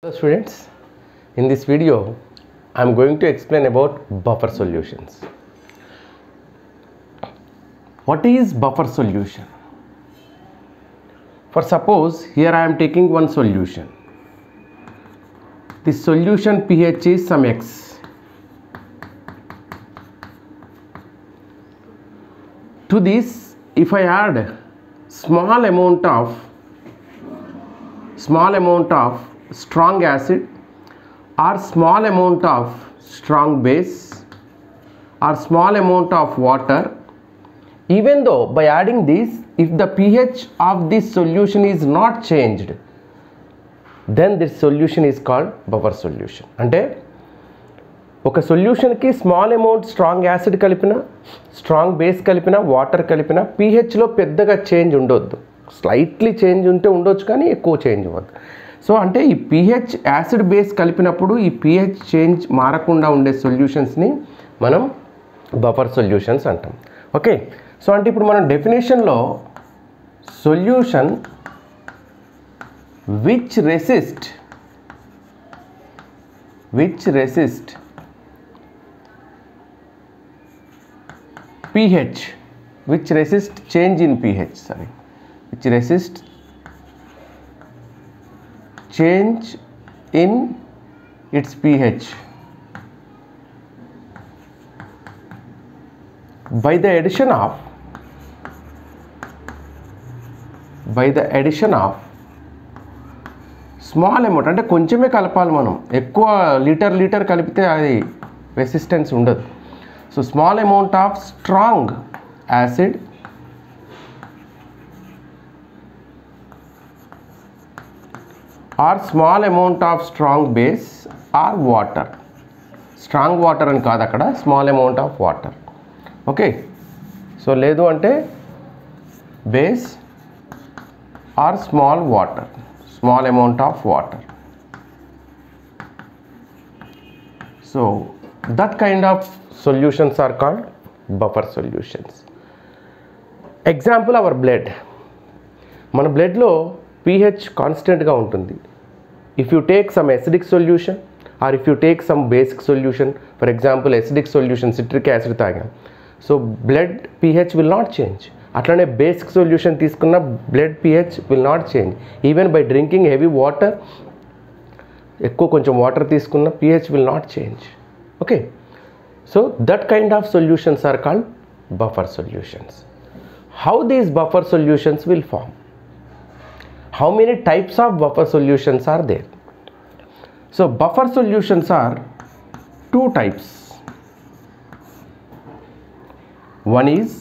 Hello students, in this video I am going to explain about buffer solutions. What is buffer solution? For suppose here I am taking one solution. This solution pH is some X. To this, if I add small amount of strong acid or small amount of strong base or small amount of water, even though by adding this, if the pH of this solution is not changed, then this solution is called buffer solution. అంటే ఒక సొల్యూషన్కి small amount strong acid కలిపిన strong base కలిపిన water కలిపిన pHలో పెద్దగా change ఉండొద్దు. Slightly change ఉంటే ఉండొచ్చు కానీ ఎక్కువ చేంజ్ అవ్వద్దు. సో అంటే ఈ pH యాసిడ్ బేస్ కలిపినప్పుడు ఈ pH చేంజ్ మారకుండా ఉండే సొల్యూషన్స్ని మనం బఫర్ సొల్యూషన్స్ అంటాం. ఓకే, సో అంటే ఇప్పుడు మనం డెఫినేషన్లో solution which resist pH, which resist change in pH, which resist change in its pH by the addition of small amount, అంటే కొంచెమే కలపాలి మనం, ఎక్కువ లీటర్ కలిపితే అది రెసిస్టెన్స్ ఉండదు. So small amount of strong acid or small amount of strong base or water. Strong water అని కాదు అక్కడ, small amount of water. Okay, so లేదు అంటే base or small amount of water. So that kind of solutions are called buffer solutions. Example, our blood. మన బ్లడ్లో pH కాన్స్టెంట్గా ఉంటుంది. If you take some acidic solution or if you take some basic solution, for example acidic solution citric acid తాగాం, so blood pH will not change. అట్లనే basic solution తీసుకున్న blood pH will not change. Even by drinking heavy water, ఎక్కువ కొంచెం water తీసుకున్న pH will not change. Okay, so that kind of solutions are called buffer solutions. How these buffer solutions will form? How many types of buffer solutions are there? So buffer solutions are two types. One is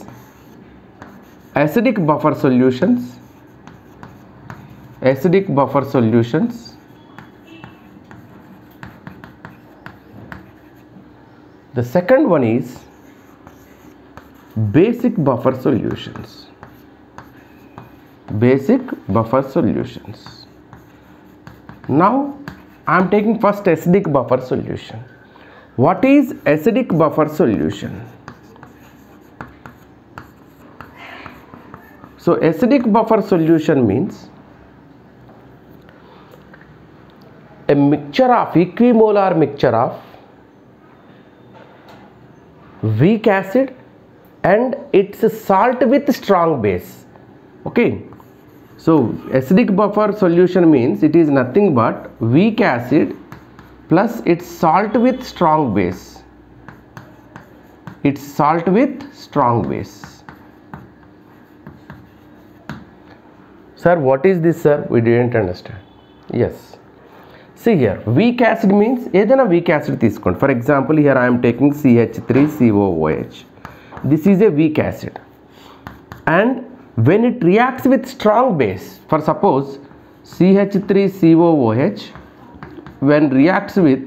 acidic buffer solutions. The second one is basic buffer solutions. Now I am taking first acidic buffer solution. What is acidic buffer solution? So acidic buffer solution means a mixture of equimolar mixture of weak acid and its salt with strong base. Okay, so acidic buffer solution means it is nothing but weak acid plus its salt with strong base. Sir, what is this, sir? We didn't understand. Yes, see here, weak acid means ఏదైనా weak acid తీసుకోండి. For example, here I am taking CH3COOH. This is a weak acid, and when it reacts with strong base, for suppose CH3COOH, when reacts with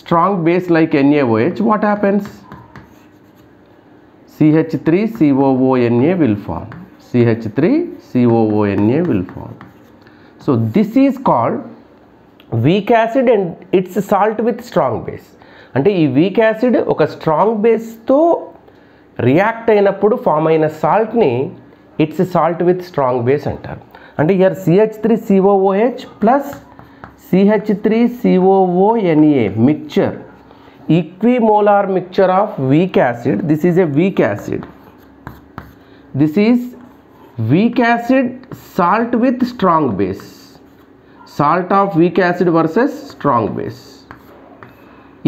strong base like NaOH, what happens? CH3COONA will form. CH3COONA will form. So this is called weak acid and its salt with strong base. అంటే ఈ weak acid ఒక strong బేస్తో react అయినప్పుడు form అయిన సాల్ట్ని it's salt with strong base అంటారు. అంటే here CH3COOH plus CH3COO-Na mixture, equimolar mixture of weak acid. This is a weak acid. This is weak acid salt with strong base. Salt of weak acid versus strong base.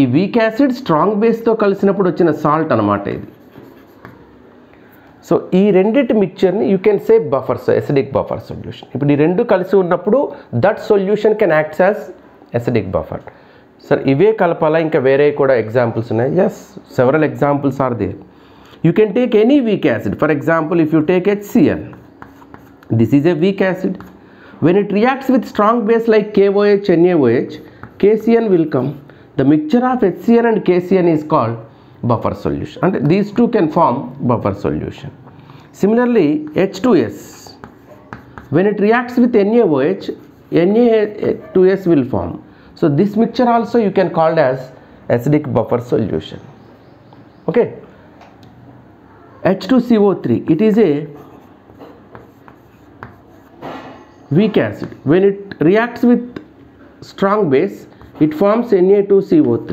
ఈ weak acid strong బేస్తో కలిసినప్పుడు వచ్చిన salt అనమాట ఇది. So ఈ రెండిటి మిక్చర్ని you can say buffer, acidic buffer solution. ఇప్పుడు ఈ రెండు కలిసి ఉన్నప్పుడు that solution can acts as acidic buffer. Sir ఇవే కలపాలా, ఇంకా వేరే కూడా ఎగ్జాంపుల్స్ ఉన్నాయి? Yes, several examples are there. You can take any weak acid. For example, if you take HCl, this is a weak acid. When it reacts with strong base like KOH, NaOH, KCN will come. The mixture of HCl and KCN is called buffer solution, and these two can form buffer solution. Similarly, H2S, when it reacts with NaOH, Na2S will form. So this mixture also you can call as acidic buffer solution. Okay. H2CO3, it is a weak acid. When it reacts with strong base, it forms Na2CO3,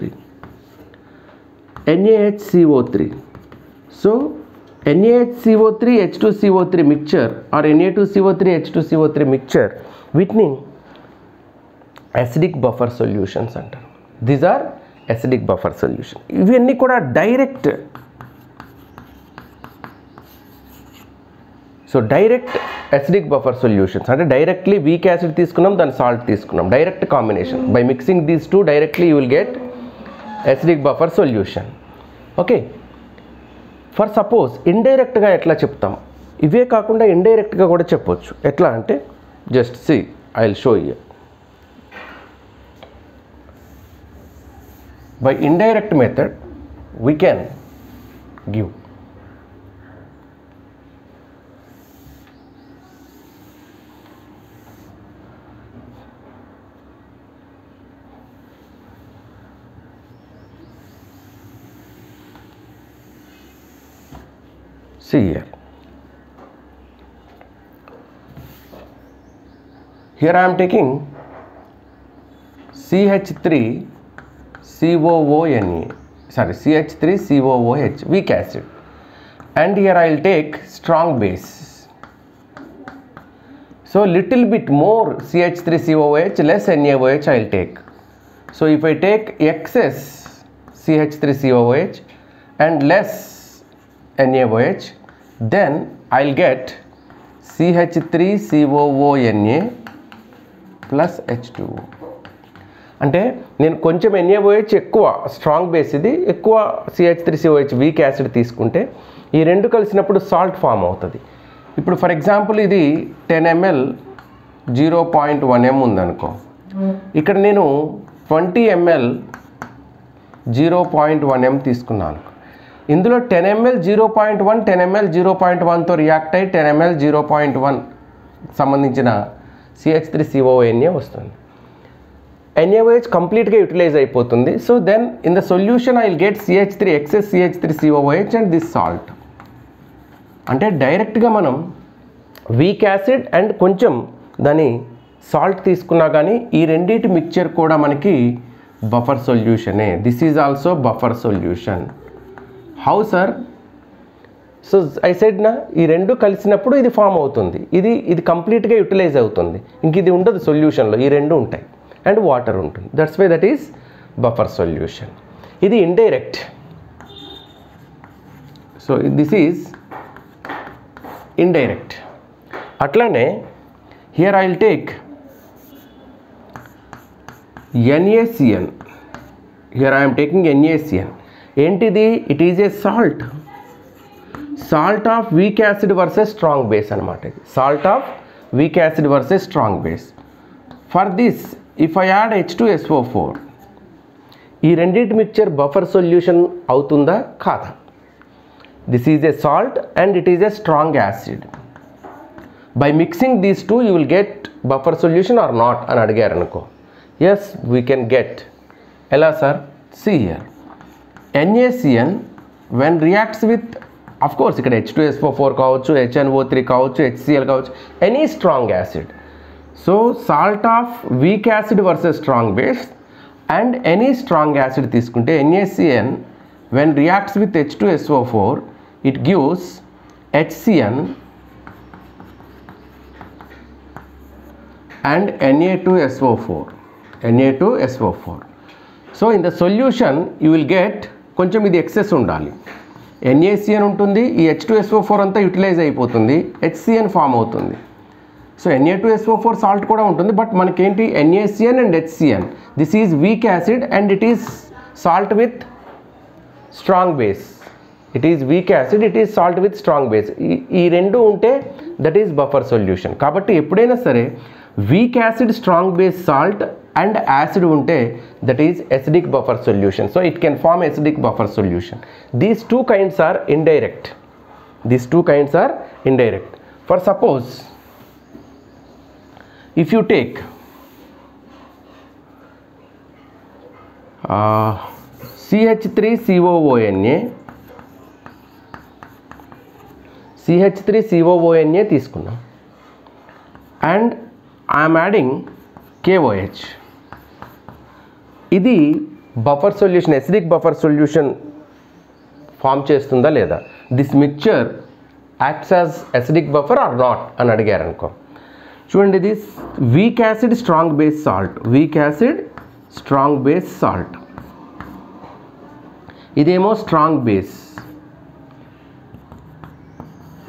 NaHCO3. So NaHCO3 H2CO3 mixture or Na2CO3 H2CO3 mixture వీటిని acidic buffer solutions అంటారు. These are acidic buffer solution. ఇవన్నీ కూడా direct. So direct acidic buffer solutions అంటే directly weak acid తీసుకున్నాం, దాని salt తీసుకున్నాం, direct combination. By mixing these two directly you will get acidic buffer solution. Okay. For suppose ఇండైరెక్ట్గా ఎట్లా చెప్తాం? ఇవే కాకుండా ఇండైరెక్ట్గా కూడా చెప్పొచ్చు. ఎట్లా అంటే just see, I will show you. By indirect method we can give see here. Here I am taking CH3COONA, sorry, CH3COOH, weak acid, and here I will take strong base. So little bit more CH3COOH, less NaOH I will take. So if I take excess CH3COOH and less NaOH, then I'll get CH3COONA plus H2O. అంటే నేను కొంచెం NaOH ఎక్కువ strong base, ఇది ఎక్కువ CH3COH weak acid తీసుకుంటే ఈ రెండు కలిసినప్పుడు సాల్ట్ ఫామ్ అవుతుంది. ఇప్పుడు ఫర్ ఎగ్జాంపుల్ ఇది 10 ml 0.1 m ఉందనుకో, ఇక్కడ నేను 20 ml 0.1 m తీసుకున్నాను. ఇందులో 10 ml 0.1, 10 ml 0.1తో రియాక్ట్ అయ్యి 10 ml 0.1 సంబంధించిన CH3COONA వస్తుంది. NaOH కంప్లీట్గా యూటిలైజ్ అయిపోతుంది. So then in the solution I will get CH3 excess CH3COOH and this salt. అంటే డైరెక్ట్గా మనం వీక్ యాసిడ్ అండ్ కొంచెం దాని సాల్ట్ తీసుకున్నా కానీ ఈ రెండింటి మిక్చర్ కూడా మనకి బఫర్ సొల్యూషనే. This is also buffer solution. How sir? So I said నా, ఈ రెండు కలిసినప్పుడు ఇది ఫామ్ అవుతుంది, ఇది కంప్లీట్గా యూటిలైజ్ అవుతుంది, ఇంక ఇది ఉండదు సొల్యూషన్లో, ఈ రెండు ఉంటాయి అండ్ వాటర్ ఉంటుంది. That's why that is buffer solution. ఇది indirect. So this is indirect. అట్లానే here I will take NaCN. Here I am taking NaCN. ఏంటిది? It is a salt. Salt of weak acid versus strong base అనమాట. ఇది salt of weak acid versus strong base. For this if I add H2SO4, ఈ రెండింటి mixture buffer solution అవుతుందా కాదా? This is a salt and it is a strong acid. By mixing these two you will get buffer solution or not అని అడిగారు అనుకో. Yes, we can get. ఎలా sir? See here. NaCN when reacts with, of course ఇక్కడ H2SO4 కావచ్చు, HNO3 కావచ్చు, HCl కావచ్చు, any strong acid. So salt of weak acid versus strong base and any strong acid తీసుకుంటే NaCN when reacts with H2SO4 it gives HCN and Na2SO4. So in the solution you will get కొంచెం ఇది excess ఉండాలి. NaCN ఉంటుంది, ఈ H2SO4 అంతా utilise అయిపోతుంది, HCN form అవుతుంది. So Na2SO4 salt కూడా ఉంటుంది, బట్ మనకేంటి NaCN and HCN. This is week acid and it is salt with strong base. It is weak acid, it is salt with strong base. ఈ రెండు ఉంటే that is buffer solution. కాబట్టి ఎప్పుడైనా సరే week acid, strong base, salt and acid ఉంటే that is acidic buffer solution. So it can form acidic buffer solution. These two kinds are indirect. For suppose if you take CH3COONA తీసుకున్నాం and I am adding KOH. ఇది buffer solution, acidic buffer solution form చేస్తుందా లేదా, this mixture acts as acidic buffer or not అని అడిగారు అనుకో. చూడండి, ఇది weak acid strong base salt, ఇదేమో strong base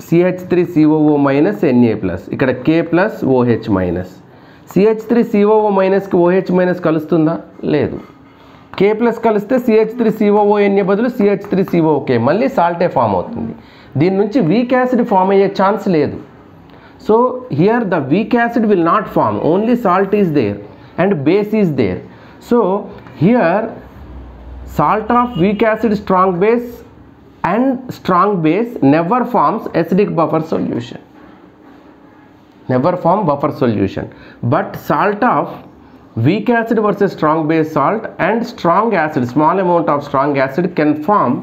CH3COO minus Na plus, ఇక్కడ K plus OH minus. CH3COO మైనస్కి OH మైనస్ కలుస్తుందా, లేదు. K ప్లస్ కలిస్తే CH3COONA బదులు CH3COK, మళ్ళీ సాల్టే ఫామ్ అవుతుంది. దీని నుంచి వీక్ యాసిడ్ ఫామ్ అయ్యే ఛాన్స్ లేదు. So here the weak acid will not form, only salt is there and base is there. So here salt of weak acid, strong base and strong base never forms acidic buffer solution, but salt of weak acid versus strong base salt and strong acid, small amount of strong acid can form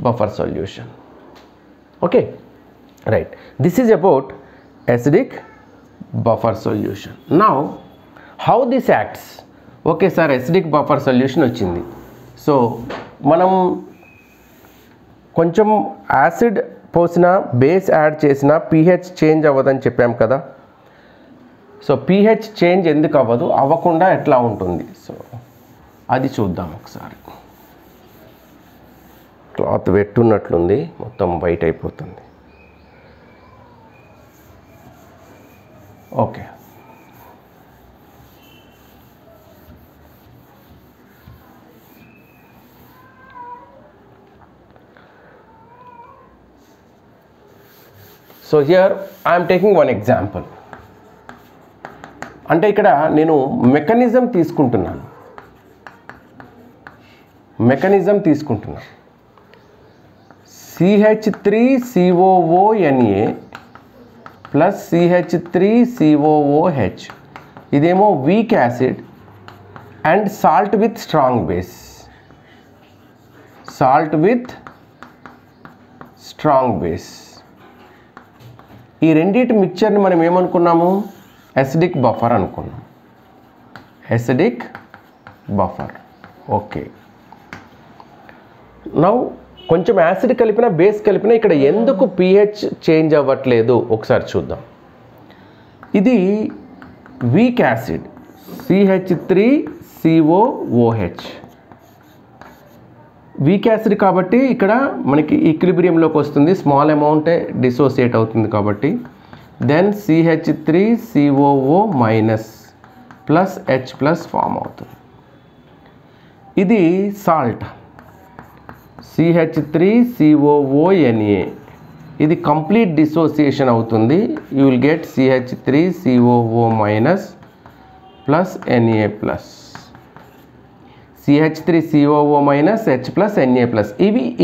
buffer solution. Okay, right, this is about acidic buffer solution. Now how this acts? Okay sir, acidic buffer solution వచ్చింది. So మనం కొంచెం acid పోసిన, base add చేసిన pH change అవ్వదని చెప్పాం కదా. So pH change ఎందుకు అవ్వదు, అవ్వకుండా ఎట్లా ఉంటుంది, సో అది చూద్దాం ఒకసారి. క్లాత్ వెట్టున్నట్లుంది, మొత్తం వైట్ అయిపోతుంది. Okay, so here I'm taking one example. అంటే ఇక్కడ నేను మెకానిజం తీసుకుంటున్నాను. CH3COONA ప్లస్ CH3COOH, ఇదేమో week acid and salt with strong base. ఈ రెండింటి మిక్చర్ని మనం ఏమనుకున్నాము, ఎసిడిక్ బఫర్ అనుకున్నాం. ఓకే, నౌ కొంచెం యాసిడ్ కలిపిన, బేస్ కలిపిన, ఇక్కడ ఎందుకు pH చేంజ్ అవ్వట్లేదు ఒకసారి చూద్దాం. ఇది weak acid CH3COOH, weak acid కాబట్టి ఇక్కడ మనకి ఈక్విలిబ్రియంలోకి వస్తుంది, స్మాల్ అమౌంటే డిసోసియేట్ అవుతుంది కాబట్టి. Then CH3COO minus plus H plus form అవుతుంది. ఇది సాల్ట్ CH3COONA, ఇది కంప్లీట్ డిసోసియేషన్ అవుతుంది. You will get CH3COO minus plus Na plus, CH3COO minus H plus Na plus.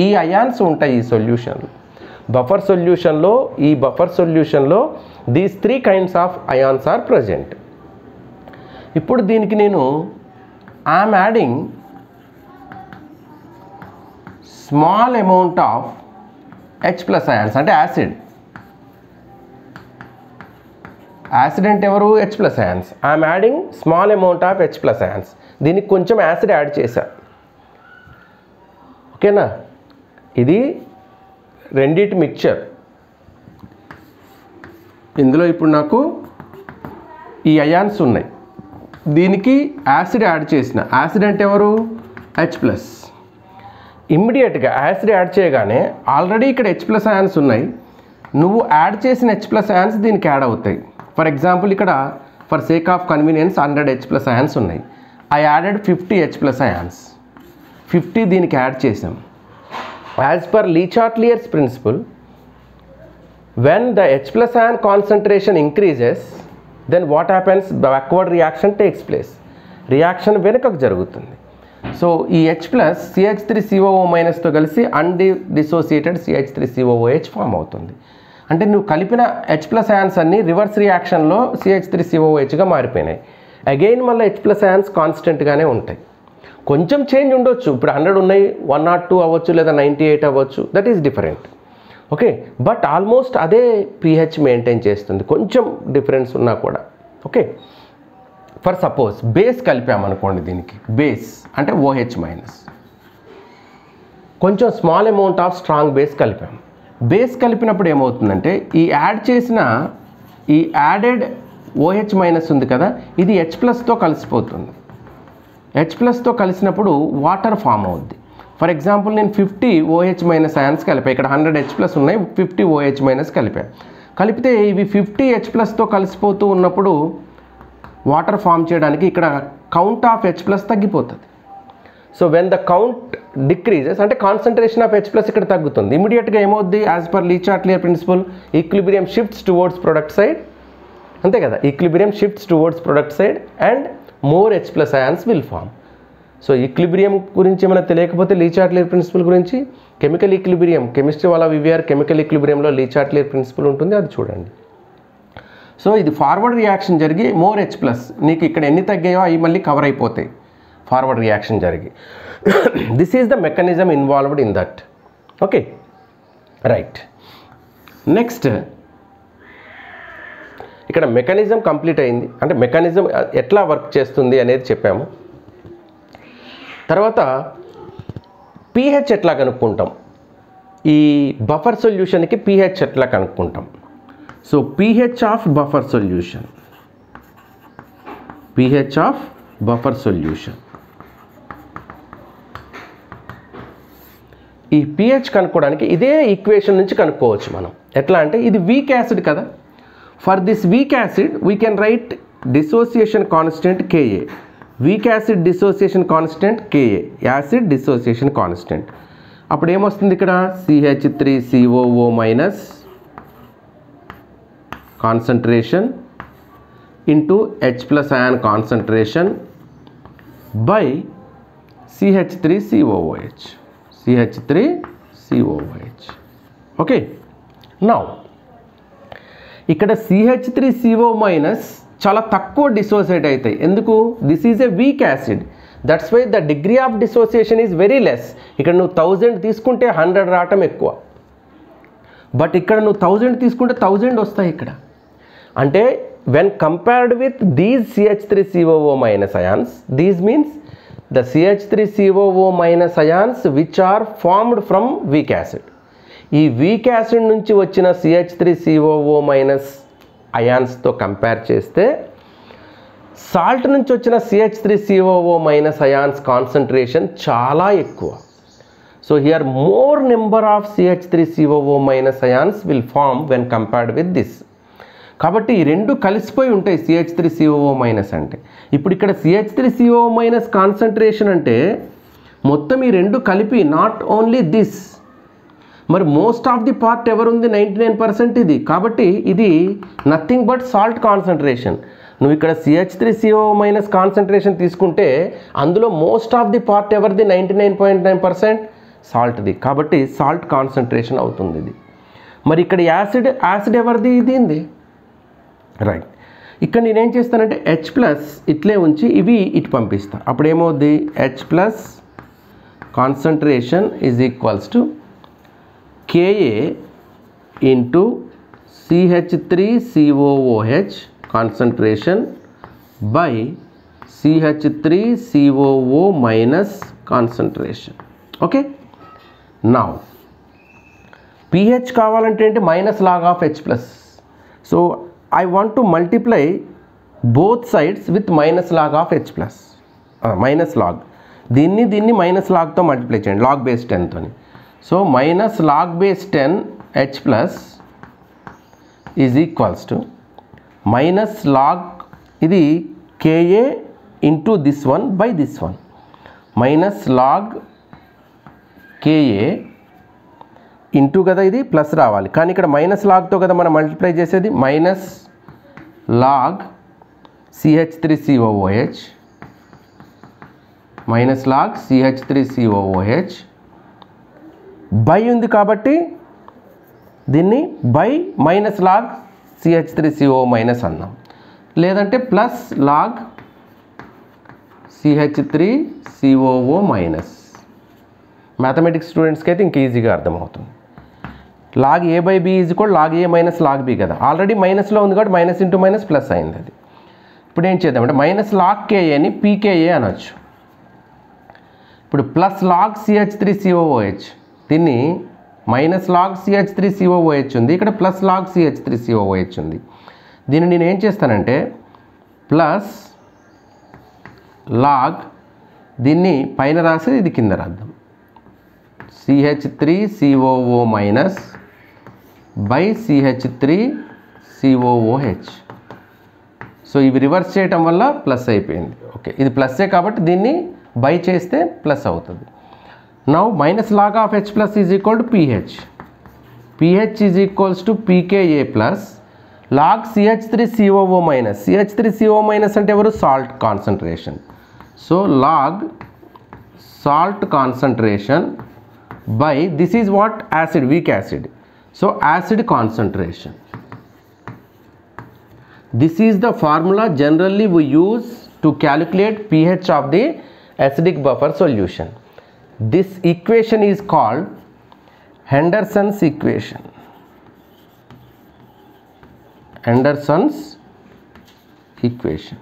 ఈ అయాన్స్ ఉంటాయి ఈ సొల్యూషన్లో. బఫర్ సొల్యూషన్లో these 3 kinds of ions are present. ఇప్పుడు దీనికి నేను I'm adding small amount of H plus ions, అంటే యాసిడ్ అంటే ఎవరు? H plus ions. I'm adding small amount of H plus ions. దీనికి కొంచెం యాసిడ్ యాడ్ చేశా. ఓకేనా? ఇది రెండిటి మిక్చర్. ఇందులో ఇప్పుడు నాకు ఈ అయాన్స్ ఉన్నాయి, దీనికి యాసిడ్ యాడ్ చేసిన. యాసిడ్ అంటే ఎవరు? H plus. ఇమ్మీడియట్గా యాసిడ్ యాడ్ చేయగానే ఆల్రెడీ ఇక్కడ H ప్లస్ అయాన్స్ ఉన్నాయి, నువ్వు యాడ్ చేసిన H ప్లస్ అయాన్స్ దీనికి యాడ్ అవుతాయి. ఫర్ ఎగ్జాంపుల్ ఇక్కడ for sake of convenience 100 H plus ions ఉన్నాయి. I added 50 H plus ions. 50 దీనికి యాడ్ చేసాం. As per Le Chatelier's principle, when the H plus ion concentration increases, then what happens? The backward reaction takes place. Reaction వెనుకకు జరుగుతుంది. So ఈ H plus CH3COO తో కలిసి అన్డిసోసియేటెడ్ CH3COOH form అవుతుంది. అంటే నువ్వు కలిపిన H plus ions అన్ని రివర్స్ రియాక్షన్లో CH3COOHగా మారిపోయినాయి. అగైన్ మళ్ళీ H plus ions కాన్స్టెంట్గానే ఉంటాయి. కొంచెం చేంజ్ ఉండొచ్చు. ఇప్పుడు 100 ఉన్నాయి, 102 అవ్వచ్చు, లేదా 98 అవ్వచ్చు. That is different. Okay, but almost అదే pH మెయింటైన్ చేస్తుంది, కొంచెం డిఫరెన్స్ ఉన్నా కూడా. ఓకే, ఫర్ సపోజ్ బేస్ కలిపామనుకోండి, దీనికి బేస్ అంటే OH మైనస్, కొంచెం small amount of strong base కలిపాం. బేస్ కలిపినప్పుడు ఏమవుతుందంటే ఈ యాడ్ చేసిన ఈ యాడెడ్ OH మైనస్ ఉంది కదా, ఇది H ప్లస్తో కలిసిపోతుంది. H ప్లస్తో కలిసినప్పుడు వాటర్ ఫామ్ అవుద్ది. ఫర్ ఎగ్జాంపుల్ నేను 50 OH మైనస్ అయాన్స్ కలిపాను. ఇక్కడ 100 H ప్లస్ ఉన్నాయి, 50 OH మైనస్ కలిపాను. కలిపితే ఇవి 50 H ప్లస్తో కలిసిపోతూ ఉన్నప్పుడు వాటర్ ఫామ్ చేయడానికి ఇక్కడ కౌంట్ ఆఫ్ H ప్లస్ తగ్గిపోతుంది. So when the count decreases అంటే కాన్సన్ట్రేషన్ ఆఫ్ H ప్లస్ ఇక్కడ తగ్గుతుంది. ఇమీడియట్గా ఏమవుద్ది? As per Le Chatelier principle, equilibrium shifts towards product side. అంతే కదా, equilibrium shifts towards product side and more H plus ions will form. So equilibrium గురించి ఏమైనా తెలియకపోతే లీచార్ట్లియర్ ప్రిన్సిపల్ గురించి, కెమికల్ ఈక్విలిబ్రియం, కెమిస్ట్రీ వాళ్ళ వివిఆర్ కెమికల్ ఈక్విలిబ్రియంలో లీచార్ట్లియర్ ప్రిన్సిపల్ ఉంటుంది, అది చూడండి. సో ఇది ఫార్వర్డ్ రియాక్షన్ జరిగి మోర్ H ప్లస్, నీకు ఇక్కడ ఎన్ని తగ్గాయో అవి మళ్ళీ కవర్ అయిపోతాయి ఫార్వర్డ్ రియాక్షన్ జరిగి. This is the mechanism involved in that. Okay, right. Next ఇక్కడ మెకానిజం కంప్లీట్ అయింది, అంటే మెకానిజం ఎట్లా వర్క్ చేస్తుంది అనేది చెప్పాము. తర్వాత pH ఎట్లా కనుక్కుంటాం, ఈ బఫర్ సొల్యూషన్కి pH ఎట్లా కనుక్కుంటాం. So pH of buffer solution, pH of buffer solution, ఈ pH కనుక్కోవడానికి ఇదే ఈక్వేషన్ నుంచి కనుక్కోవచ్చు మనం. ఎట్లా అంటే ఇది వీక్ యాసిడ్ కదా, for this weak acid we can write dissociation constant Ka. Weak acid dissociation constant Ka, acid dissociation constant. అప్పుడు ఏమొస్తుంది ఇక్కడ? CH3COO minus concentration into H plus ion concentration by CH3COOH, CH3COOH. Okay, now ఇక్కడ CH3CO minus చాలా తక్కువ dissociate అవుతాయి. ఎందుకు? This is a weak acid, that's why the degree of dissociation is very less. ఇక్కడ నువ్వు 1000 తీసుకుంటే 100 రావటం ఎక్కువ, బట్ ఇక్కడ నువ్వు 1000 తీసుకుంటే 1000 వస్తాయి ఇక్కడ. అంటే when compared with these CH3COO minus ions, these means the CH3COO minus ions which are formed from weak acid. ఈ వీక్ యాసిడ్ నుంచి వచ్చిన CH3COO మైనస్ అయాన్స్తో కంపేర్ చేస్తే సాల్ట్ నుంచి వచ్చిన CH3COO మైనస్ అయాన్స్ కాన్సన్ట్రేషన్ చాలా ఎక్కువ. So here more number of CH3COO minus ions will form when compared with this. కాబట్టి ఈ రెండు కలిసిపోయి ఉంటాయి CH3COO మైనస్ అంటే. ఇప్పుడు ఇక్కడ CH3COO మైనస్ కాన్సన్ట్రేషన్ అంటే మొత్తం ఈ రెండు కలిపి, నాట్ ఓన్లీ దిస్. మరి మోస్ట్ ఆఫ్ ది పార్ట్ ఎవరుంది? 99% ఇది. కాబట్టి ఇది నథింగ్ బట్ సాల్ట్ కాన్సన్ట్రేషన్. నువ్వు ఇక్కడ CH3CO మైనస్ కాన్సన్ట్రేషన్ తీసుకుంటే అందులో మోస్ట్ ఆఫ్ ది పార్ట్ ఎవరిది? 99.9% సాల్ట్ది. కాబట్టి సాల్ట్ కాన్సన్ట్రేషన్ అవుతుంది ఇది. మరి ఇక్కడ యాసిడ్ ఎవరిది? ఇది. రైట్. ఇక్కడ నేనేం చేస్తానంటే H ప్లస్ ఇట్లే ఉంచి ఇవి ఇటు పంపిస్తా. అప్పుడు ఏమవుద్ది? H plus concentration is equals to Ka into CH3COOH concentration by CH3COO minus concentration. Okay, now pH కావాలంటే ఏంటి minus log of H plus. So I want to multiply both sides with minus log of H plus, minus log. దీన్ని minus లాగ్తో multiply చేయండి, log base 10 తోని. So minus log base 10 H plus is equals to minus log, ఇది KA into this one by this one, minus log KA into కదా, ఇది plus రావాలి కానీ ఇక్కడ మైనస్ లాగ్తో కదా మనం మల్టిప్లై చేసేది, minus log CH3COOH minus log CH3COOH by ఉంది కాబట్టి దీన్ని by minus log CH3CO minus అన్నాం, లేదంటే plus log CH3COO minus. Mathematics స్టూడెంట్స్కి అయితే ఇంక ఈజీగా అర్థమవుతుంది. Log A by B is కూడా log A minus log B కదా, ఆల్రెడీ మైనస్లో ఉంది కాబట్టి మైనస్ ఇంటూ మైనస్ ప్లస్ అయింది. అది ఇప్పుడు ఏం చేద్దామంటే మైనస్ లాగ్ KAని PKA అనొచ్చు. ఇప్పుడు ప్లస్ లాగ్ CH3COOH, దీన్ని మైనస్ లాగ్ CH3COOH ఉంది, ఇక్కడ ప్లస్ లాగ్ CH3COOH ఉంది. దీన్ని నేను ఏం చేస్తానంటే ప్లస్ లాగ్, దీన్ని పైన రాసి ఇది కింద రాద్దాం, CH3COO minus by CH3COOH. So ఇవి రివర్స్ చేయటం వల్ల ప్లస్ అయిపోయింది. ఓకే, ఇది ప్లస్సే కాబట్టి దీన్ని బై చేస్తే ప్లస్ అవుతుంది. Now minus log of H plus is equal to PH, PH is equals to PKA plus log CH3COO minus, CH3CO minus అంటే ఎవరు, salt concentration. So log salt concentration by this is what, acid, weak acid. So acid concentration. This is the formula generally we use to calculate pH of the acidic buffer solution. This equation is called Henderson's equation. Henderson's equation.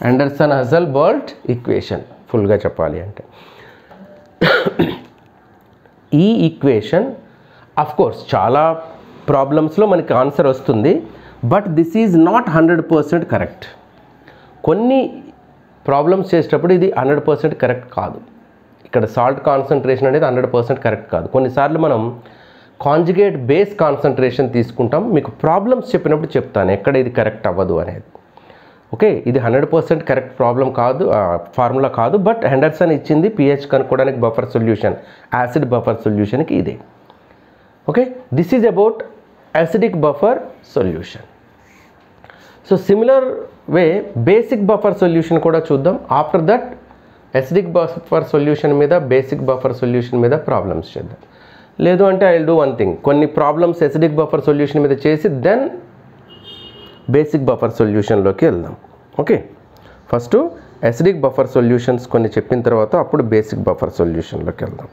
Henderson-Hasselbalch equation. ఫుల్గా చెప్పాలి అంటే ఈ equation of course చాలా ప్రాబ్లమ్స్లో మనకి answer వస్తుంది, but this is not 100% correct. కొన్ని problems చేసేటప్పుడు ఇది 100% కరెక్ట్ కాదు. ఇక్కడ సాల్ట్ కాన్సన్ట్రేషన్ అనేది 100% కరెక్ట్ కాదు. కొన్నిసార్లు మనం కాంజుగేట్ బేస్ కాన్సన్ట్రేషన్ తీసుకుంటాం. మీకు ప్రాబ్లమ్స్ చెప్పినప్పుడు చెప్తాను ఎక్కడ ఇది కరెక్ట్ అవ్వదు అనేది. ఓకే, ఇది 100% కరెక్ట్ ప్రాబ్లం కాదు, ఫార్ములా కాదు, బట్ హెండర్సన్ ఇచ్చింది pH కనుక్కోవడానికి బఫర్ సొల్యూషన్, యాసిడ్ బఫర్ సొల్యూషన్కి ఇదే. Okay, this is about acidic buffer solution. So similar way basic buffer solution కూడా చూద్దాం. After that acidic buffer solution మీద, బేసిక్ బఫర్ సొల్యూషన్ మీద problems చేద్దాం. లేదు అంటే I will do one thing, కొన్ని problems acidic buffer solution మీద చేసి దెన్ బేసిక్ బఫర్ సొల్యూషన్లోకి వెళ్దాం. Okay, first acidic buffer solutions కొన్ని చెప్పిన తర్వాత అప్పుడు బేసిక్ బఫర్ సొల్యూషన్లోకి వెళ్దాం.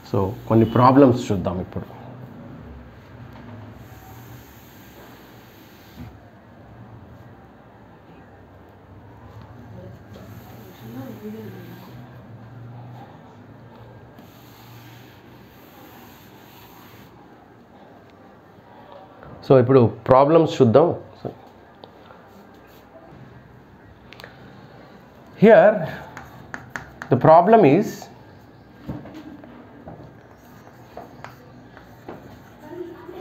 సో కొన్ని ప్రాబ్లమ్స్ చూద్దాం ఇప్పుడు. సో ఇప్పుడు ప్రాబ్లమ్స్ చూద్దాం. Here the problem is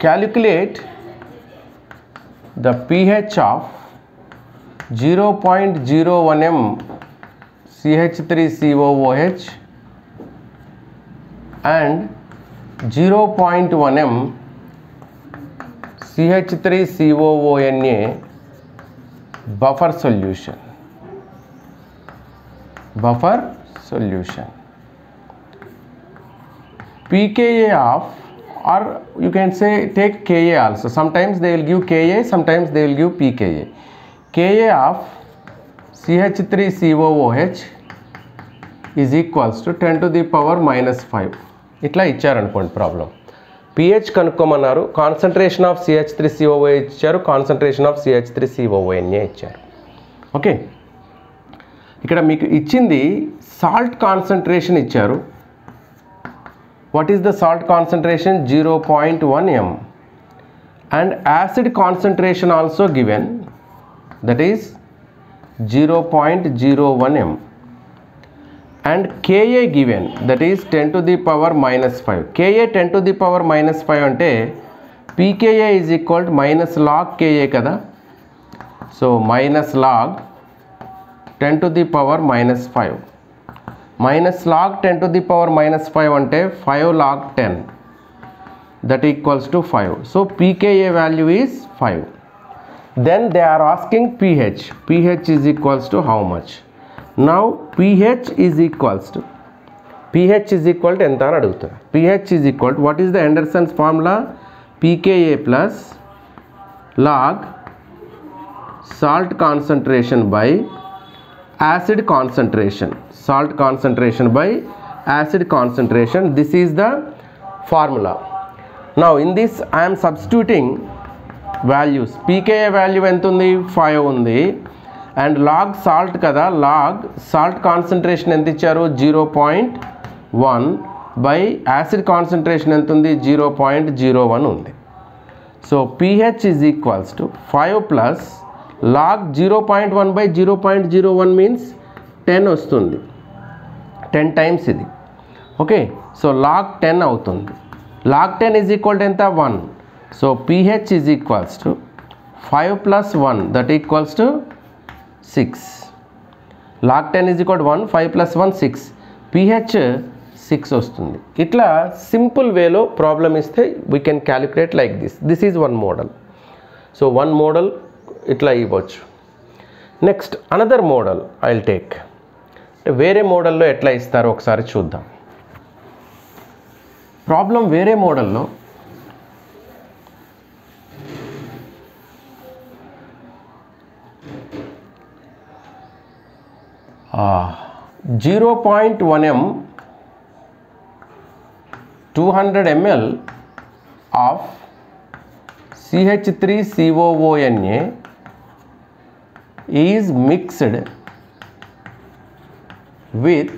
calculate the pH of 0.01 m CH3COOH and 0.1 m CH3COONA buffer solution. pKa of, or you can say take Ka also, sometimes they will give Ka, sometimes they will give pKa. Ka of CH3COOH is equals to 10 to the power -5 ఇట్లా ఇచ్చారనుకోండి problem. pH కనుక్కోమన్నారు, concentration of CH3COOH ఇచ్చారు, concentration of CH3COONA ఇచ్చారు. Okay, ఇక్కడ మీకు ఇచ్చింది salt concentration ఇచ్చారు. What is the salt concentration? 0.1 m and acid concentration also given, that is 0.01 m and Ka given, that is 10 to the power -5. Ka 10 to the power -5 అంటే pKa is equal to minus log Ka కదా. So minus log 10 to the power -5 minus log 10 to the power -5 అంటే 5 log 10, that equals to 5. So pKa value is 5. Then they are asking pH. pH is equals to how much? Now pH is equals to ఎంత అని అడుగుతారు. pH is equal to, what is the Henderson's formula? pKa plus log salt concentration by acid concentration. Salt concentration by acid concentration. This is the formula. Now in this I am substituting values. pKa value ఎంత ఉంది? 5 ఉంది. And log salt కదా, log salt concentration ఎంత ఇచ్చారు? 0.1 by acid concentration ఎంత ఉంది? 0.01 ఉంది. So pH is equals to 5 plus log 0.1 by 0.01 means 10 వస్తుంది. 10 టైమ్స్ ఇది. ఓకే, సో లాగ్ 10 అవుతుంది. లాగ్ 10 ఈజ్ ఈక్వల్ టు ఎంత? 1. So pH is equals to 5 plus 1, that equals to 6. log 10 is equal to 1, 5 plus 1 6, pH 6 వస్తుంది. ఇట్లా simple వేలో problem ఇస్తే we can calculate like this. This is one model. So one model ఇట్లా ఇవ్వచ్చు. Next another model I will take. వేరే మోడల్లో ఎట్లా ఇస్తారో ఒకసారి చూద్దాం. ప్రాబ్లం వేరే మోడల్లో 0.1 m 200 ml of CH3COONA is mixed with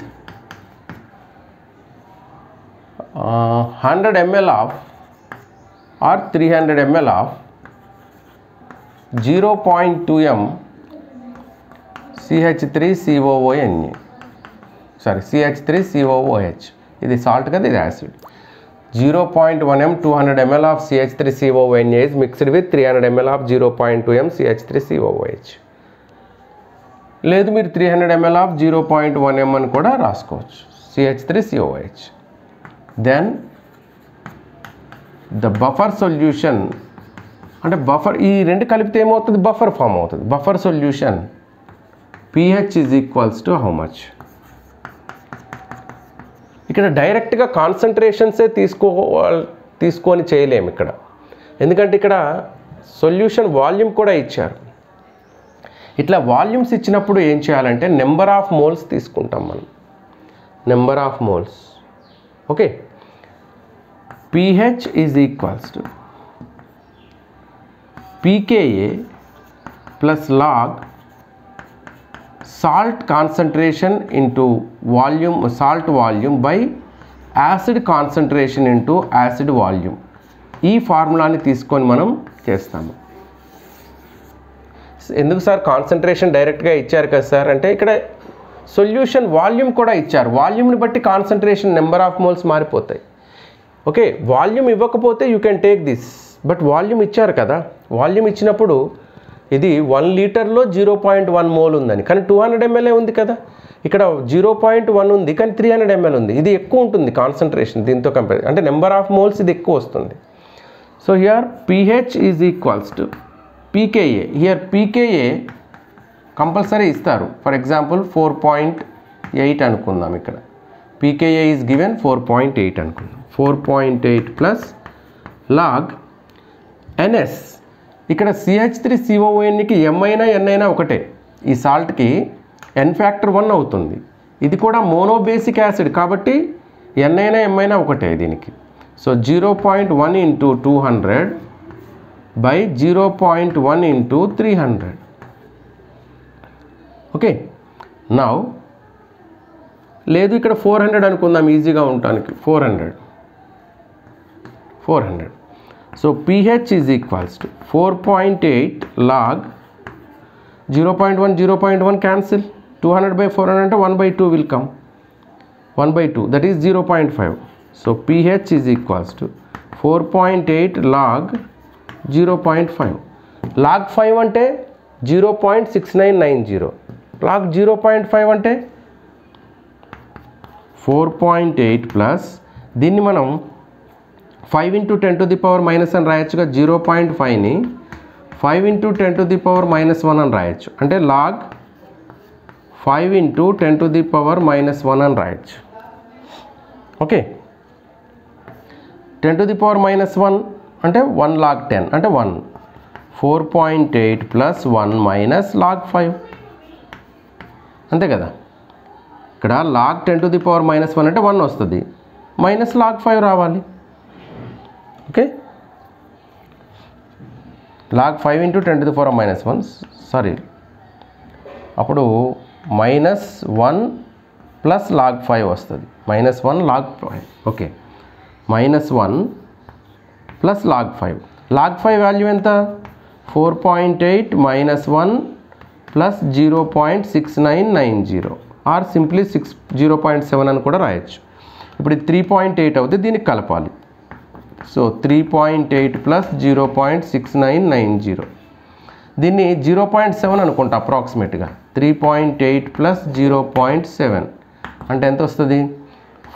100 ml of or 300 ml of 0.2 m CH3COONA, sorry CH3COOH. ఇది సాల్ట్ కదా, ఇది acid. 0.1 m 200 ml of CH3COONA is mixed with 300 ml of 0.2 m CH3COOH. లేదు మీరు 300 ml of 0.1 m అని కూడా రాసుకోవచ్చు, CH3COOH. Then the buffer solution అంటే buffer, ఈ రెండు కలిపితే ఏమవుతుంది? బఫర్ ఫామ్ అవుతుంది. Buffer solution pH is equals to how much? ఇక్కడ డైరెక్ట్గా కాన్సన్ట్రేషన్సే తీసుకొని చేయలేము ఇక్కడ, ఎందుకంటే ఇక్కడ సొల్యూషన్ వాల్యూమ్ కూడా ఇచ్చారు. ఇట్లా వాల్యూమ్స్ ఇచ్చినప్పుడు ఏం చేయాలంటే నెంబర్ ఆఫ్ మోల్స్ తీసుకుంటాం మనం, number of moles. Okay, pH is equals to pKa plus log salt concentration into volume, salt volume by acid concentration into acid volume. ఈ ఫార్ములాని తీసుకొని మనం చేస్తాము. ఎందుకు సార్ కాన్సన్ట్రేషన్ డైరెక్ట్గా ఇచ్చారు కదా సార్ అంటే, ఇక్కడ సొల్యూషన్ వాల్యూమ్ కూడా ఇచ్చారు. వాల్యూమ్ని బట్టి కాన్సన్ట్రేషన్ నెంబర్ ఆఫ్ మోల్స్ మారిపోతాయి. ఓకే, వాల్యూమ్ ఇవ్వకపోతే you can take this, but volume ఇచ్చారు కదా. వాల్యూమ్ ఇచ్చినప్పుడు ఇది 1 లీటర్లో 0.1 మోల్ ఉందని, కానీ 200 ml ఉంది కదా. ఇక్కడ 0.1 ఉంది కానీ 300 ml ఉంది. ఇది ఎక్కువ ఉంటుంది కాన్సన్ట్రేషన్ దీంతో కంపేర్, అంటే నెంబర్ ఆఫ్ మోల్స్ ఇది ఎక్కువ వస్తుంది. So here pH is equals to pKa. Here pKa compulsory ఇస్తారు. ఫర్ ఎగ్జాంపుల్ 4.8 అనుకుందాం. ఇక్కడ pKa ఈజ్ గివెన్ 4.8 అనుకుందాం. 4.8 ప్లస్ లాగ్ NS. ఇక్కడ CH3COONకి M అయినా N అయినా ఒకటే. ఈ సాల్ట్కి N ఫ్యాక్టర్ 1 అవుతుంది, ఇది కూడా మోనోబేసిక్ యాసిడ్ కాబట్టి n అయినా m అయినా ఒకటే దీనికి. So 0.1 into 200 by 0.1 into 300. Okay, now లేదు ఇక్కడ 400 అనుకుందాం ఈజీగా ఉండటానికి. 400. So pH is equals to 4.8 log 0.1 cancel. 200 by 400 అంటే 1/2 will come. 1/2 that is 0.5. So pH is equals to 4.8 log 0.5. log 5 అంటే 0.6990. log 0.5 అంటే 4.8 ప్లస్ దీన్ని మనం 5 into 10 to the power minus అని రాయొచ్చుగా. 0.5ని 5 into 10 to the power minus 1 అని రాయొచ్చు. అంటే log 5 into 10 to the power minus 1 అని రాయొచ్చు. Okay, 10 to the power minus 1 అంటే 1 log 10 అంటే 1. 4.8 plus 1 minus log 5 అంతే కదా. ఇక్కడ log 10 to the power minus 1 అంటే 1 వస్తుంది, మైనస్ log 5 రావాలి. Okay, log 5 into 10 to the power minus 1 sorry అప్పుడు మైనస్ 1 ప్లస్ log 5 వస్తుంది. Minus 1 log 5. Okay, minus 1 plus log 5. log 5 value ఎంత? 4.8 మైనస్ 1 ప్లస్ 0.6990 ఆర్ సింప్లీ 0.7 అని కూడా రాయొచ్చు. ఇప్పుడు ఇది 3.8 అవుతుంది, దీనికి కలపాలి. సో 3.8 ప్లస్ 0.6990 దీన్ని 0.7 అనుకుంటా అప్రాక్సిమేట్గా. 3.8 ప్లస్ 0.7 అంటే ఎంత వస్తుంది?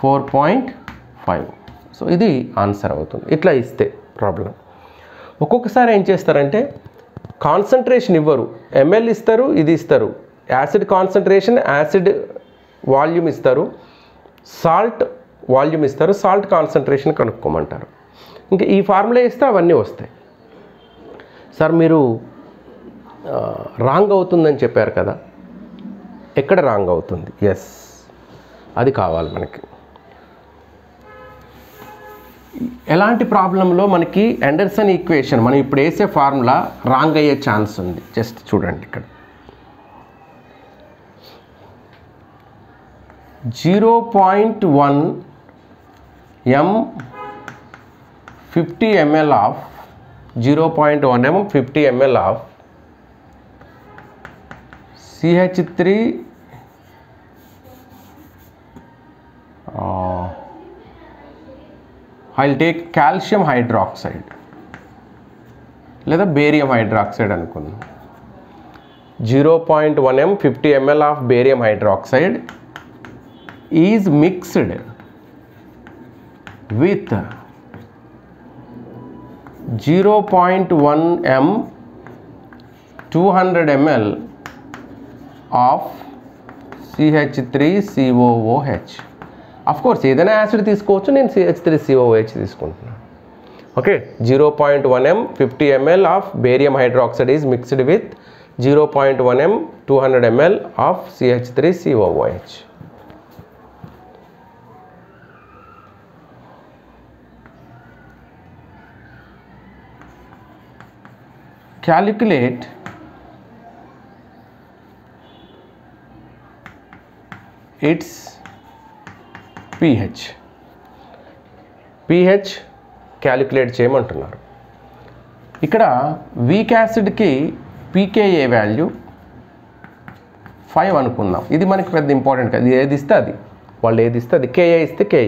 4.5. సో ఇది ఆన్సర్ అవుతుంది. ఇట్లా ఇస్తే ప్రాబ్లం. ఒక్కొక్కసారి ఏం చేస్తారంటే కాన్సన్ట్రేషన్ ఇవ్వరు, ml ఇస్తారు, ఇది ఇస్తారు, యాసిడ్ కాన్సన్ట్రేషన్, యాసిడ్ వాల్యూమ్ ఇస్తారు, సాల్ట్ వాల్యూమ్ ఇస్తారు, సాల్ట్ కాన్సన్ట్రేషన్ కనుక్కోమంటారు. ఇంకా ఈ ఫార్ములా ఇస్తే అవన్నీ వస్తాయి. సార్ మీరు రాంగ్ అవుతుందని చెప్పారు కదా, ఎక్కడ రాంగ్ అవుతుంది? ఎస్, అది కావాలి మనకి. ఎలాంటి ప్రాబ్లంలో మనకి హెండర్సన్ ఈక్వేషన్ మనం ఇప్పుడు వేసే ఫార్ములా రాంగ్ అయ్యే ఛాన్స్ ఉంది? జస్ట్ చూడండి ఇక్కడ 0.1 m 50 ml of 0.1 m 50 ml of CH3 I'll take calcium hydroxide లేదా బేరియం హైడ్రాక్సైడ్ అనుకుందాం. 0.1 m 50 ml of barium hydroxide is mixed with 0.1 m 200 ml of CH3COOH. Of course ఏదైనా acid తీసుకోవచ్చు, నేను CH3COOH తీసుకుంటున్నాను. Okay, 0.1 m 50 ml of barium hydroxide is mixed with 0.1 m 200 ml of CH3COOH. Calculate its pH. pH calculate చేయమంటున్నారు. ఇక్కడ week యాసిడ్కి pKa value 5 అనుకుందాం. ఇది మనకి పెద్ద ఇంపార్టెంట్ కాదు, ఏది ఇస్తే అది, వాళ్ళు ఏది ఇస్తే అది. Ka ఇస్తే Ka.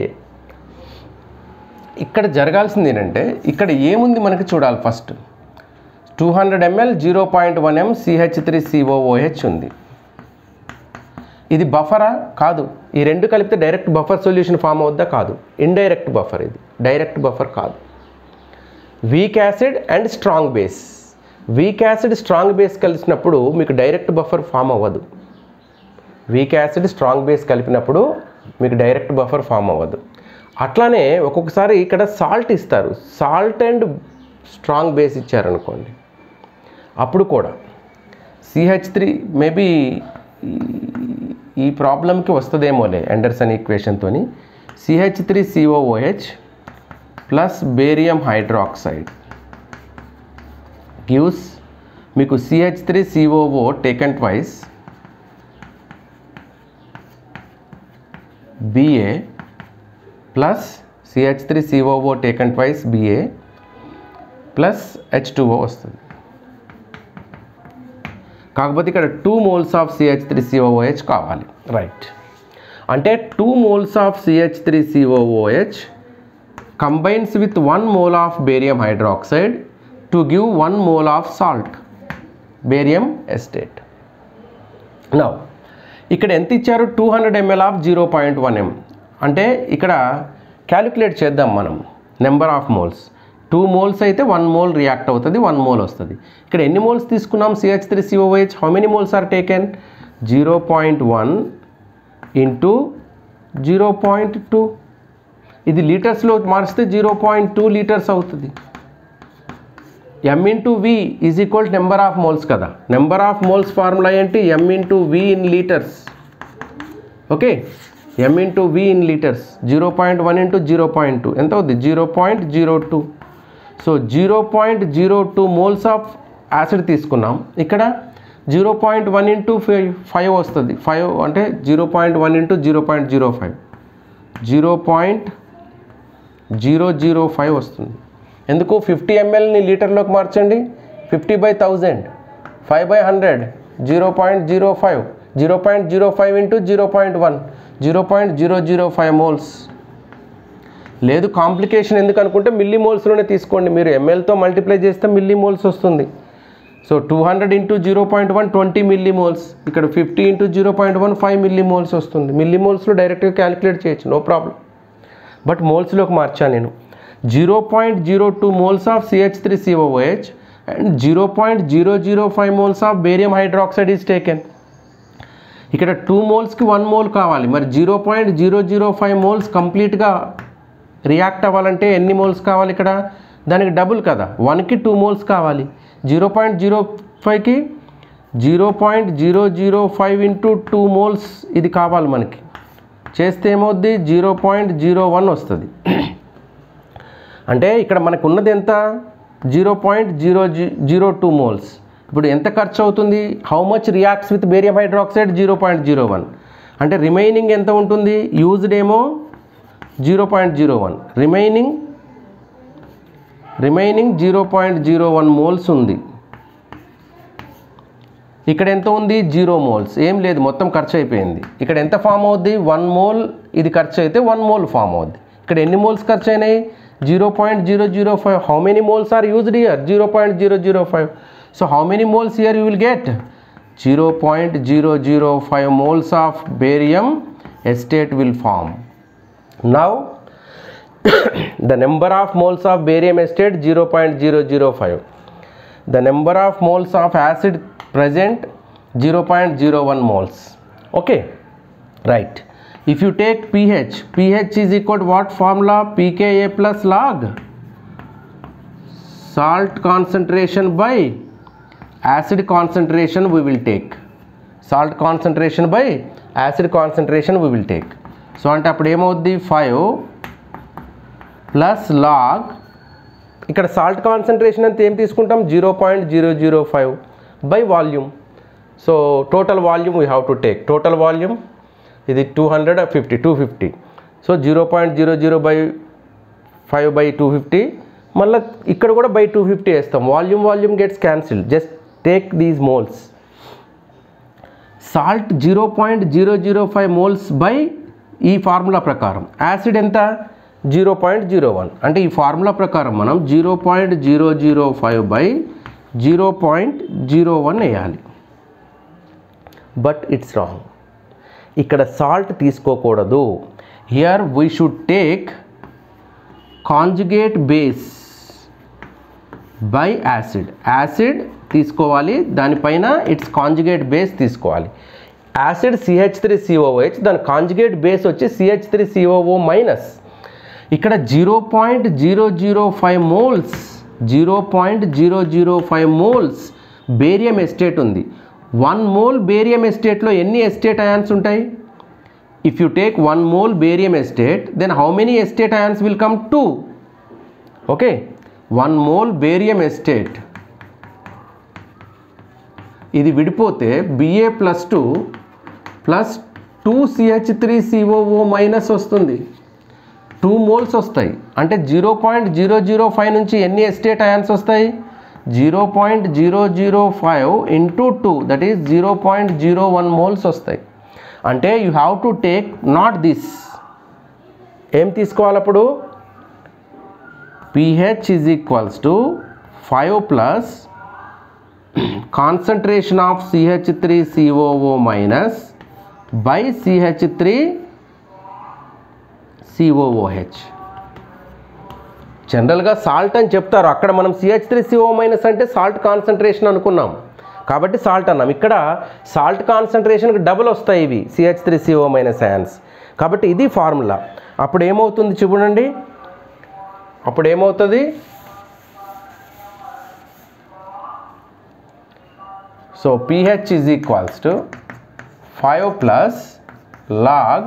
ఇక్కడ జరగాల్సింది ఏంటంటే ఇక్కడ ఏముంది మనకి చూడాలి. ఫస్ట్ 200 ml 0.1 m CH3COOH ఉంది. ఇది బఫరా? కాదు. ఈ రెండు కలిపితే డైరెక్ట్ బఫర్ సొల్యూషన్ ఫామ్ అవుద్దా? కాదు. ఇండైరెక్ట్ బఫర్ ఇది, డైరెక్ట్ బఫర్ కాదు. Weak acid and strong base, weak acid strong base కలిసినప్పుడు మీకు డైరెక్ట్ బఫర్ ఫామ్ అవ్వదు. వీక్ యాసిడ్ స్ట్రాంగ్ బేస్ కలిపినప్పుడు మీకు డైరెక్ట్ బఫర్ ఫామ్ అవ్వదు. అట్లానే ఒక్కొక్కసారి ఇక్కడ సాల్ట్ ఇస్తారు, సాల్ట్ అండ్ స్ట్రాంగ్ బేస్ ఇచ్చారనుకోండి, అప్పుడు కూడా CH3 మేబీ ఈ ప్రాబ్లంకి వస్తుందేమోలే హెండర్సన్ ఈక్వేషన్తోని CH3COOH plus barium hydroxide gives మీకు CH3COO taken twice BA plus CH3COO taken twice BA plus H2O వస్తుంది. కాకపోతే ఇక్కడ 2 moles of CH3COOH కావాలి, రైట్. అంటే 2 moles of CH3COOH combines with 1 mole of barium hydroxide to give 1 mole of salt, barium acetate. Now ఇక్కడ ఎంత ఇచ్చారు? 200 ml of 0.1 m. అంటే ఇక్కడ క్యాలిక్యులేట్ చేద్దాం మనం నెంబర్ ఆఫ్ మోల్స్. 2 moles అయితే 1 mole రియాక్ట్ అవుతుంది, 1 mole వస్తుంది. ఇక్కడ ఎన్ని మోల్స్ తీసుకున్నాం? CH3COOH how many moles are taken? 0.1 into 0.2. ఇది లీటర్స్లో మార్చితే 0.2 లీటర్స్ అవుతుంది. m into v is equal number of moles కదా. నెంబర్ ఆఫ్ మోల్స్ ఫార్ములా ఏంటి? m into v in litres. Okay, m into v in litres. 0.1 into 0.2 ఎంత అవుతుంది? 0.02. So 0.02 moles of acid తీసుకున్నాం. ఇక్కడ 0.1 ఇంటూ 5 వస్తుంది. 5 అంటే 0.1 ఇంటూ 0.05 0.005 వస్తుంది. ఎందుకు? 50 mlని లీటర్లోకి మార్చండి. 50/1000 5/100 0.05 0.05 ఇంటూ 0.1 0.005 మోల్స్. లేదు కాంప్లికేషన్ ఎందుకు అనుకుంటే మిల్లీ మోల్స్లోనే తీసుకోండి. మీరు ఎంఎల్తో మల్టిప్లై చేస్తే మిల్లీ మోల్స్ వస్తుంది. So 200 into 0.1 20 milli moles. ఇక్కడ 50 ఇంటూ 0.1 5 మిల్లీ మోల్స్ వస్తుంది. మిల్లీ మోల్స్లో డైరెక్ట్గా క్యాలిక్యులేట్ చేయొచ్చు, నో ప్రాబ్లం. బట్ మోల్స్లోకి మార్చాను నేను. 0.02 moles of CH3COOH and 0.005 moles of barium hydroxide is taken. ఇక్కడ 2 మోల్స్కి 1 మోల్ కావాలి. మరి 0.005 మోల్స్ కంప్లీట్గా రియాక్ట్ అవ్వాలంటే ఎన్ని మోల్స్ కావాలి? ఇక్కడ దానికి డబుల్ కదా, 1కి 2 మోల్స్ కావాలి. 0.05కి 0.005 ఇంటూ 2 మోల్స్ ఇది కావాలి మనకి. చేస్తే ఏమవుద్ది? 0.01 వస్తుంది. అంటే ఇక్కడ మనకు ఉన్నది ఎంత? 0.002 మోల్స్. ఇప్పుడు ఎంత ఖర్చు అవుతుంది? How much reacts with barium hydroxide? 0.01. అంటే రిమైనింగ్ ఎంత ఉంటుంది? యూజ్డ్ ఏమో 0.01, రిమైనింగ్ 0.01 మోల్స్ ఉంది. ఇక్కడ ఎంత ఉంది? 0 మోల్స్. ఏం లేదు, మొత్తం ఖర్చు అయిపోయింది. ఇక్కడ ఎంత ఫామ్ అవుద్ది? 1 మోల్ ఇది ఖర్చు అయితే 1 మోల్ ఫామ్ అవుద్ది. ఇక్కడ ఎన్ని మోల్స్ ఖర్చు అయినాయి? 0.005. How many moles are used here? 0.005. So how many moles here you will get? 0.005 moles of barium acetate will form. Now the number of moles of barium acetate 0.005. The number of moles of acid present 0.01 moles. Okay, right. If you take pH is equal to what formula? pKa plus log salt concentration by acid concentration we will take. Salt concentration by acid concentration we will take. So అంటే అప్పుడు ఏమవుద్ది? 5 plus log. ఇక్కడ salt concentration అంతా ఏం తీసుకుంటాం? 0.005 by volume. So total volume we have to take. Total volume ఇది 250. So 0.00/5 by 250. మళ్ళీ ఇక్కడ కూడా బై 250 వేస్తాం. Volume gets cancelled. Just take these moles. Salt 0.005 moles by ఈ ఫార్ములా ప్రకారం. యాసిడ్ ఎంత? 0.01. అంటే ఈ ఫార్ములా ప్రకారం మనం 0.005/0.01 వేయాలి. But it's wrong. ఇక్కడ సాల్ట్ తీసుకోకూడదు. Here we should take conjugate base by acid. Acid తీసుకోవాలి, దానిపైన ఇట్స్ కాంజుగేట్ బేస్ తీసుకోవాలి. యాసిడ్ CH3COOH, దాని కాంజుగేట్ బేస్ వచ్చి CH3COO మైనస్. ఇక్కడ 0.005 మోల్స్ 0.005 మోల్స్ బేరియం ఎస్టేట్ ఉంది. 1 mole barium acetate లో ఎన్ని acetate ions ఉంటాయి? If you take 1 mole barium acetate, then how many acetate ions will come? 2. Okay, 1 mole barium acetate ఇది విడిపోతే Ba+2 plus 2CH3COO minus వస్తుంది. 2 moles వస్తాయి. అంటే 0.005 నుంచి ఎన్ని acetate ions వస్తాయి? 0.005 into 2, that is 0.01 moles వస్తాయి. అంటే you have to take not this, ఏం తీసుకోవాలి అప్పుడు? pH is equals to 5 plus concentration of CH3COO minus by CH3COOH. జనరల్గా సాల్ట్ అని చెప్తారు, అక్కడ మనం CH3CO మైనస్ అంటే సాల్ట్ కాన్సన్ట్రేషన్ అనుకున్నాం కాబట్టి సాల్ట్ అన్నాం. ఇక్కడ సాల్ట్ కాన్సన్ట్రేషన్కి డబుల్ వస్తాయి ఇవి CH3CO మైనస్ అయాన్స్. కాబట్టి ఇది ఫార్ములా. అప్పుడు ఏమవుతుంది చూడండి, అప్పుడు ఏమవుతుంది? So pH is equals to 5 plus log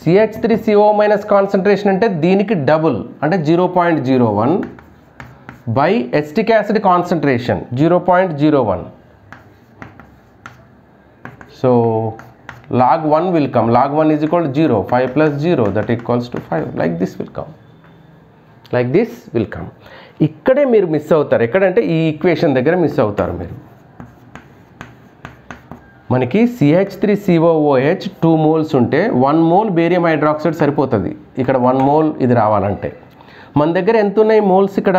CH3CO minus concentration అంటే దీనికి డబుల్ అంటే 0.01 by acetic acid concentration 0.01. So log 1 will come, log 1 is equal to 0, 5 plus 0 that equals to 5, like this will come, like this will come. ఇక్కడే మీరు miss అవుతారు, ఎక్కడంటే ఈ equation దగ్గర miss అవుతారు మీరు. మనకి CH3COOH 2 moles ఉంటే 1 mole బేరియం హైడ్రాక్సైడ్ సరిపోతుంది. ఇక్కడ 1 mole ఇది రావాలంటే మన దగ్గర ఎంత ఉన్నాయి మోల్స్? ఇక్కడ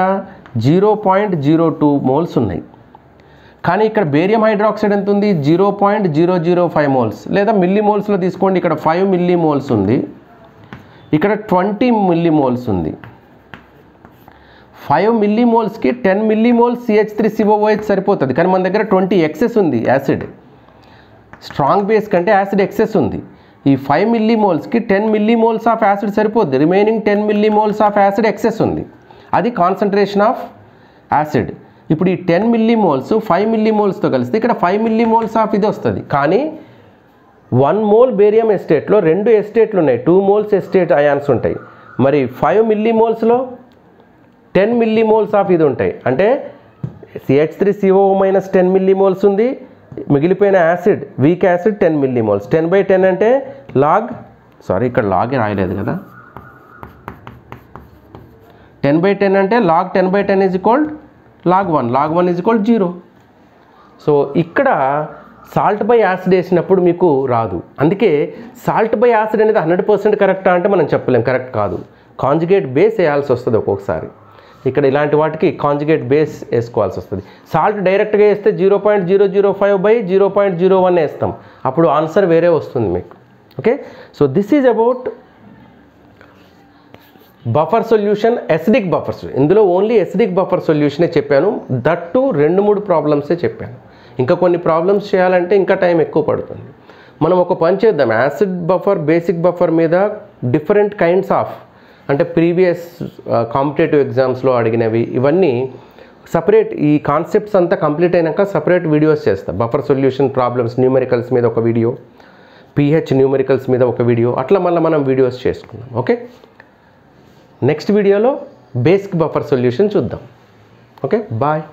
0.02 moles ఉన్నాయి. కానీ ఇక్కడ బేరియం హైడ్రాక్సైడ్ ఎంత ఉంది? 0.005 moles, లేదా మిల్లీమోల్స్లో తీసుకోండి. ఇక్కడ 5 millimoles ఉంది, ఇక్కడ 20 millimoles ఉంది. 5 millimolesకి 10 millimoles CH3COOH సరిపోతుంది. కానీ మన దగ్గర 20 ఎక్సెస్ ఉంది యాసిడ్. స్ట్రాంగ్ బేస్ కంటే యాసిడ్ ఎక్సెస్ ఉంది. ఈ 5 millimolesకి 10 millimoles ఆఫ్ యాసిడ్ సరిపోద్ది. Remaining 10 millimoles of acid excess ఉంది. అది కాన్సన్ట్రేషన్ ఆఫ్ యాసిడ్. ఇప్పుడు ఈ 10 millimoles 5 millimolesతో కలిస్తే ఇక్కడ 5 millimoles ఆఫ్ ఇది వస్తుంది. కానీ 1 mole బేరియం ఎస్టేట్లో 2 ఎస్టేట్లు ఉన్నాయి, 2 moles ఎస్టేట్ అయాన్స్ ఉంటాయి. మరి 5 millimolesలో 10 millimoles ఆఫ్ ఇది ఉంటాయి. అంటే CH3CO మైనస్ 10 millimoles ఉంది, మిగిలిపోయిన యాసిడ్ వీక్ యాసిడ్ 10 millimoles. 10/10 అంటే లాగ్, సారీ ఇక్కడ లాగే రాయలేదు కదా, 10/10 అంటే log 10/10 is equal log 1, log 1 is equal 0. So ఇక్కడ సాల్ట్ బై యాసిడ్ వేసినప్పుడు మీకు రాదు. అందుకే సాల్ట్ బై యాసిడ్ అనేది 100% కరెక్టా అంటే మనం చెప్పలేం, కరెక్ట్ కాదు. కాంజుగేట్ బేస్ వేయాల్సి వస్తుంది ఒక్కొక్కసారి. ఇక్కడ ఇలాంటి వాటికి కాంజుగేట్ బేస్ వేసుకోవాల్సి వస్తుంది. సాల్ట్ డైరెక్ట్గా వేస్తే 0.005/0.01 వేస్తాం, అప్పుడు ఆన్సర్ వేరే వస్తుంది మీకు. Okay, so this is about buffer solution, acidic buffer solution. ఇందులో ఓన్లీ ఎసిడిక్ బఫర్ సొల్యూషనే చెప్పాను, దట్ టు 2-3 ప్రాబ్లమ్సే చెప్పాను. ఇంకా కొన్ని ప్రాబ్లమ్స్ చేయాలంటే ఇంకా టైం ఎక్కువ పడుతుంది. మనం ఒక పని చేద్దాం, యాసిడ్ బఫర్ బేసిక్ బఫర్ మీద డిఫరెంట్ కైండ్స్ ఆఫ్, అంటే ప్రీవియస్ కాంపిటేటివ్ ఎగ్జామ్స్లో అడిగినవి ఇవన్నీ సపరేట్, ఈ కాన్సెప్ట్స్ అంతా కంప్లీట్ అయినాక సపరేట్ వీడియోస్ చేస్తాం. బఫర్ సొల్యూషన్ ప్రాబ్లమ్స్ న్యూమెరికల్స్ మీద ఒక వీడియో, pH న్యూమెరికల్స్ మీద ఒక వీడియో, అట్లా మళ్ళీ మనం వీడియోస్ చేసుకుందాం. ఓకే, నెక్స్ట్ వీడియోలో బేసిక్ బఫర్ సొల్యూషన్ చూద్దాం. Okay, bye.